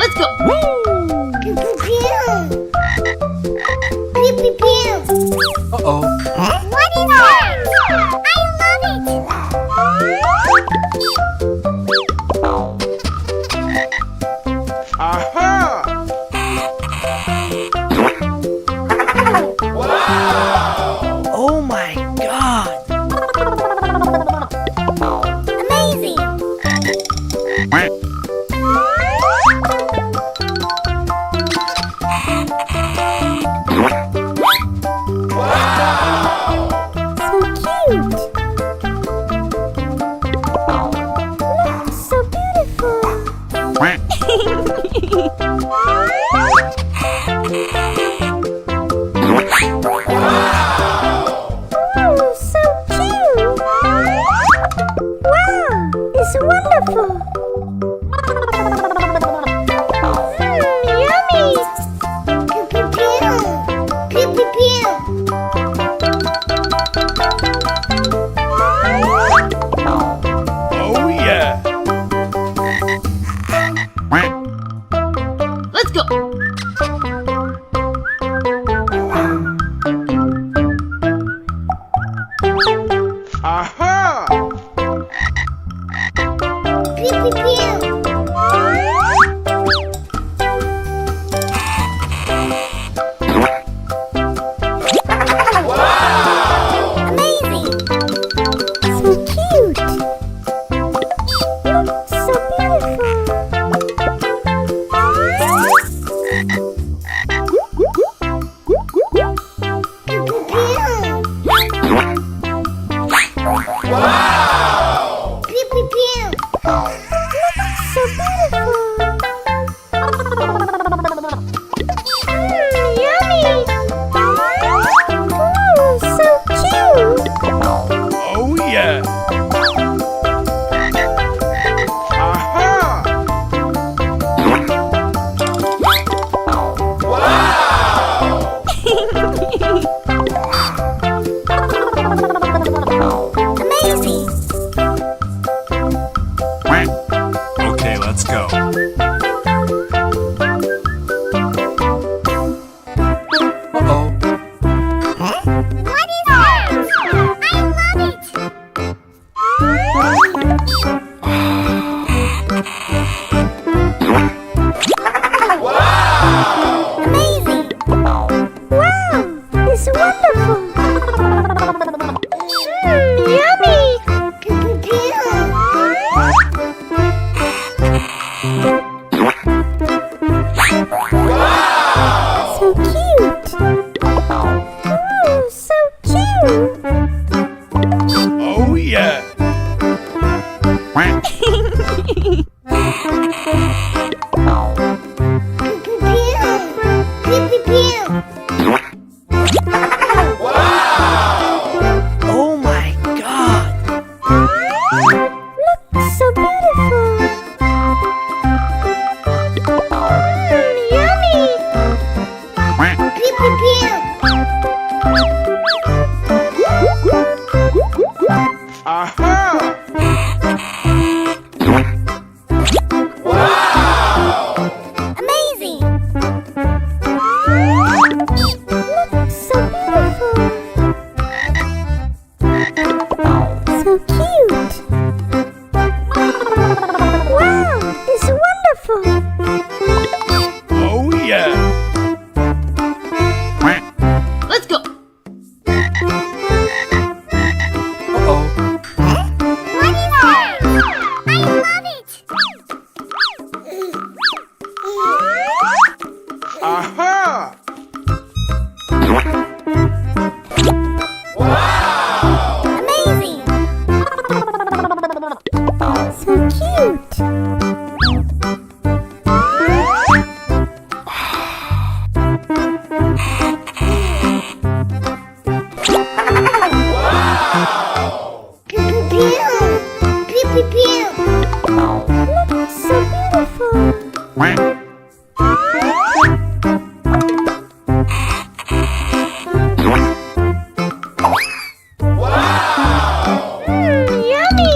Let's go! Pew, pew, pew. Pew, pew, pew. Uh-oh. What is that? I love it. Aha! Wow! Oh my God! Amazing. So cute. Look, so beautiful. Oh, so cute. Wow, it's wonderful. Yummy. Pew, pew, pew. Pew, pew, pew. Oh yeah! Let's go! Aha! Pew, pew, pew. Amazing. So cute. Look, so beautiful. Pew, pew, pew. Wow! Pew, pew, pew. Look, so beautiful. Yummy. Ooh, so cute. Oh yeah! Aha! Wow! Amazing. Okay, let's go. Uh-oh. What is that? I love it. Amazing. Wow, it's wonderful. Yummy. Pew, pew, pew. So cute. Ooh, so cute. Oh yeah! Pew, pew, pew. Pew, pew, pew. Wow! Oh my God! Look, so beautiful. Yummy. Pew, pew, pew. Aha! Wow! Amazing. Look, so beautiful. So cute. Wow, it's wonderful. Oh yeah! Let's go! Uh-oh. What is that? I love it. Aha! Wow! Amazing. So cute. Wow! Pew, pew, pew. Pew, pew, pew. Look, so beautiful. Wow! Yummy.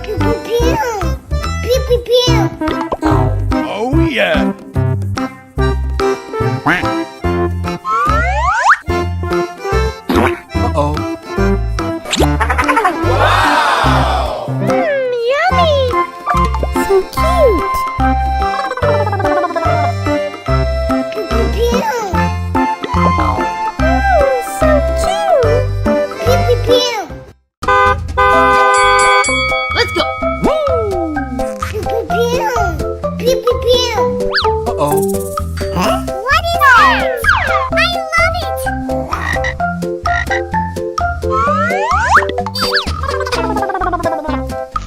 Pew, pew, pew. Pew, pew, pew. yeah. Uh-oh. Yummy! So cute! Pew, so cute! Pew, pew, pew! Let's go. Pew, pew, pew! Pew, pew, pew! Uh-oh. What is that? I love it!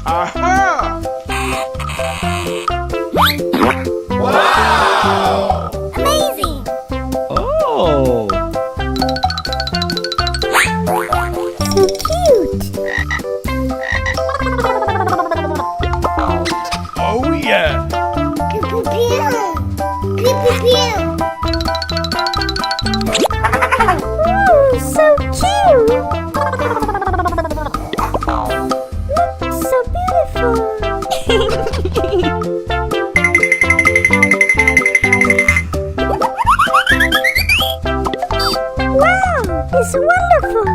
Aha! Amazing! Oh. So cute! Oh yeah. Pew, pew, pew! Pew, pew, pew! So cute! So beautiful! Wow! It's wonderful!